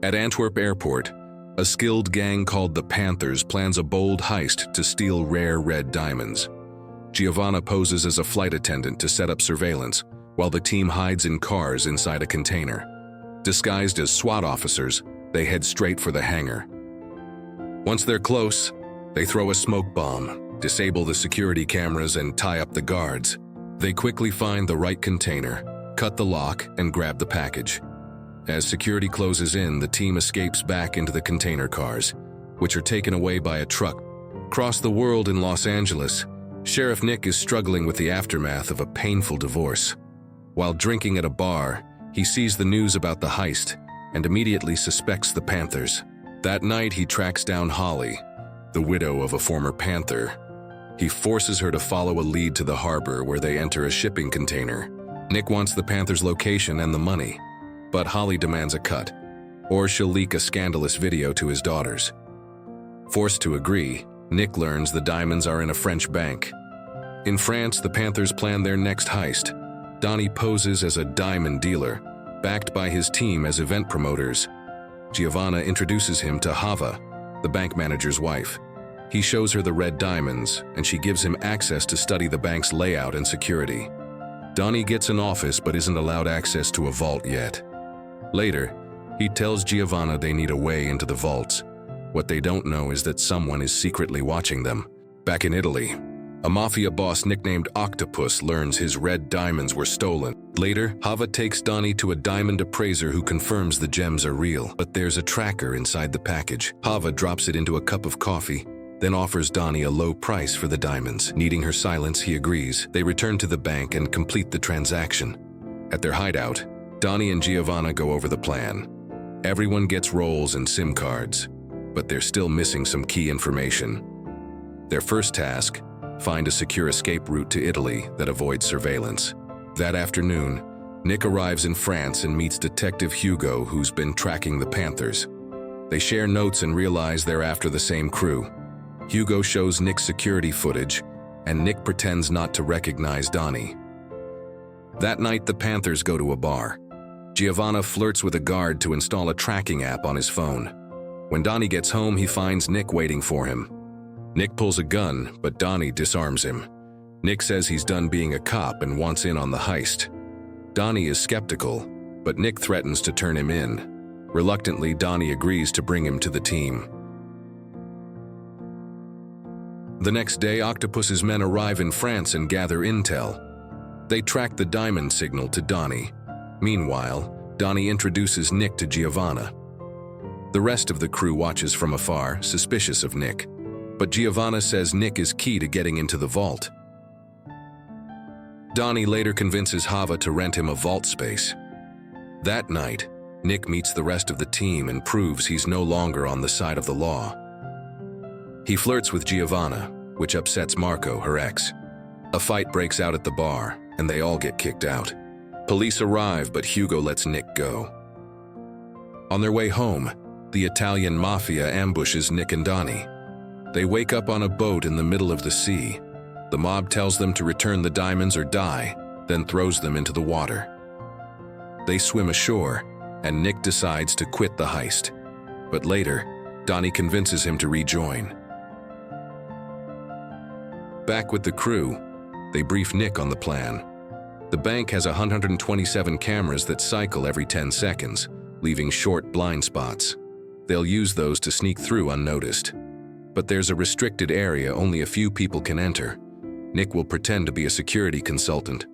At Antwerp Airport, a skilled gang called the Panthers plans a bold heist to steal rare red diamonds. Giovanna poses as a flight attendant to set up surveillance, while the team hides in cars inside a container. Disguised as SWAT officers, they head straight for the hangar. Once they're close, they throw a smoke bomb, disable the security cameras, and tie up the guards. They quickly find the right container, cut the lock, and grab the package. As security closes in, the team escapes back into the container cars, which are taken away by a truck. Across the world in Los Angeles, Sheriff Nick is struggling with the aftermath of a painful divorce. While drinking at a bar, he sees the news about the heist and immediately suspects the Panthers. That night, he tracks down Holly, the widow of a former Panther. He forces her to follow a lead to the harbor where they enter a shipping container. Nick wants the Panthers' location and the money, but Holly demands a cut, or she'll leak a scandalous video to his daughters. Forced to agree, Nick learns the diamonds are in a French bank. In France, the Panthers plan their next heist. Donnie poses as a diamond dealer, backed by his team as event promoters. Giovanna introduces him to Hava, the bank manager's wife. He shows her the red diamonds, and she gives him access to study the bank's layout and security. Donnie gets an office but isn't allowed access to a vault yet. Later, he tells Giovanna they need a way into the vaults. What they don't know is that someone is secretly watching them. Back in Italy, a mafia boss nicknamed Octopus learns his red diamonds were stolen. Later, Hava takes Donnie to a diamond appraiser who confirms the gems are real, but there's a tracker inside the package. Hava drops it into a cup of coffee, then offers Donnie a low price for the diamonds. Needing her silence, he agrees. They return to the bank and complete the transaction. At their hideout, Donnie and Giovanna go over the plan. Everyone gets roles and SIM cards, but they're still missing some key information. Their first task: find a secure escape route to Italy that avoids surveillance. That afternoon, Nick arrives in France and meets Detective Hugo, who's been tracking the Panthers. They share notes and realize they're after the same crew. Hugo shows Nick security footage, and Nick pretends not to recognize Donnie. That night, the Panthers go to a bar. Giovanna flirts with a guard to install a tracking app on his phone. When Donnie gets home, he finds Nick waiting for him. Nick pulls a gun, but Donnie disarms him. Nick says he's done being a cop and wants in on the heist. Donnie is skeptical, but Nick threatens to turn him in. Reluctantly, Donnie agrees to bring him to the team. The next day, Octopus's men arrive in France and gather intel. They track the diamond signal to Donnie. Meanwhile, Donnie introduces Nick to Giovanna. The rest of the crew watches from afar, suspicious of Nick. But Giovanna says Nick is key to getting into the vault. Donnie later convinces Hava to rent him a vault space. That night, Nick meets the rest of the team and proves he's no longer on the side of the law. He flirts with Giovanna, which upsets Marco, her ex. A fight breaks out at the bar, and they all get kicked out. Police arrive, but Hugo lets Nick go. On their way home, the Italian mafia ambushes Nick and Donnie. They wake up on a boat in the middle of the sea. The mob tells them to return the diamonds or die, then throws them into the water. They swim ashore, and Nick decides to quit the heist. But later, Donnie convinces him to rejoin. Back with the crew, they brief Nick on the plan. The bank has 127 cameras that cycle every 10 seconds, leaving short blind spots. They'll use those to sneak through unnoticed. But there's a restricted area only a few people can enter. Nick will pretend to be a security consultant.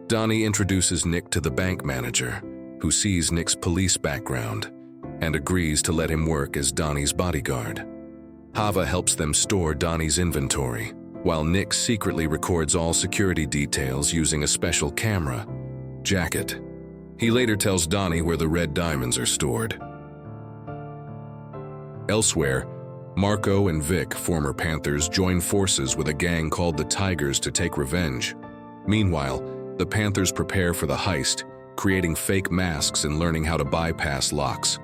Donnie introduces Nick to the bank manager, who sees Nick's police background and agrees to let him work as Donnie's bodyguard. Hava helps them store Donnie's inventory, while Nick secretly records all security details using a special camera jacket. He later tells Donnie where the red diamonds are stored. Elsewhere, Marco and Vic, former Panthers, join forces with a gang called the Tigers to take revenge. Meanwhile, the Panthers prepare for the heist, creating fake masks and learning how to bypass locks.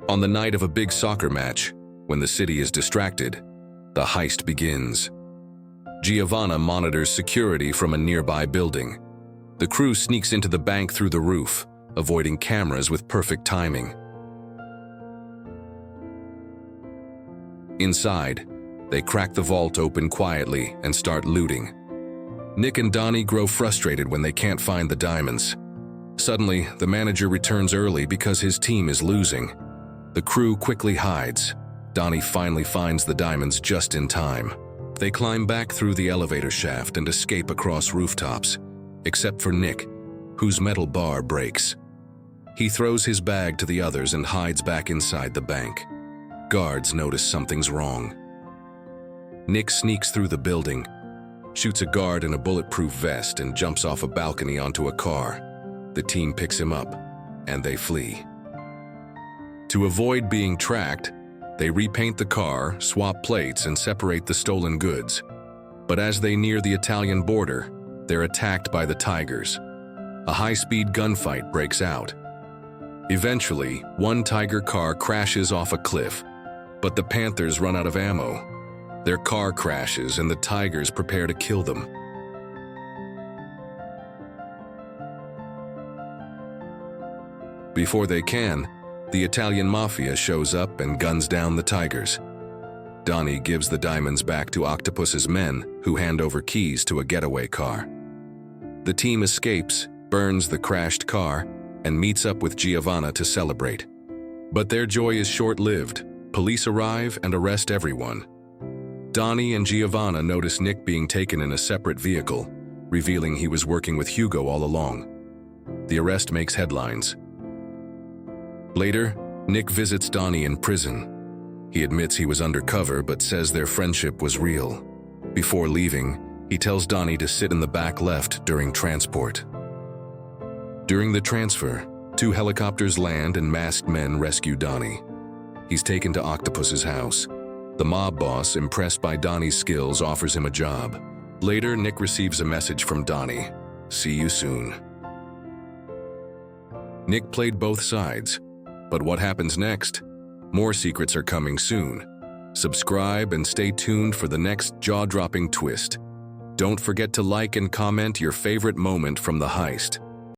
On the night of a big soccer match, when the city is distracted, the heist begins. Giovanna monitors security from a nearby building. The crew sneaks into the bank through the roof, avoiding cameras with perfect timing. Inside, they crack the vault open quietly and start looting. Nick and Donnie grow frustrated when they can't find the diamonds. Suddenly, the manager returns early because his team is losing. The crew quickly hides. Donnie finally finds the diamonds just in time. They climb back through the elevator shaft and escape across rooftops, except for Nick, whose metal bar breaks. He throws his bag to the others and hides back inside the bank. Guards notice something's wrong. Nick sneaks through the building, shoots a guard in a bulletproof vest, and jumps off a balcony onto a car. The team picks him up, and they flee. To avoid being tracked, they repaint the car, swap plates, and separate the stolen goods. But as they near the Italian border, they're attacked by the Tigers. A high-speed gunfight breaks out. Eventually, one Tiger car crashes off a cliff, but the Panthers run out of ammo. Their car crashes and the Tigers prepare to kill them. Before they can, the Italian mafia shows up and guns down the Tigers. Donnie gives the diamonds back to Octopus's men, who hand over keys to a getaway car. The team escapes, burns the crashed car, and meets up with Giovanna to celebrate. But their joy is short-lived. Police arrive and arrest everyone. Donnie and Giovanna notice Nick being taken in a separate vehicle, revealing he was working with Hugo all along. The arrest makes headlines. Later, Nick visits Donnie in prison. He admits he was undercover but says their friendship was real. Before leaving, he tells Donnie to sit in the back left during transport. During the transfer, 2 helicopters land and masked men rescue Donnie. He's taken to Octopus's house. The mob boss, impressed by Donnie's skills, offers him a job. Later, Nick receives a message from Donnie. "See you soon." Nick played both sides. But what happens next? More secrets are coming soon. Subscribe and stay tuned for the next jaw-dropping twist. Don't forget to like and comment your favorite moment from the heist.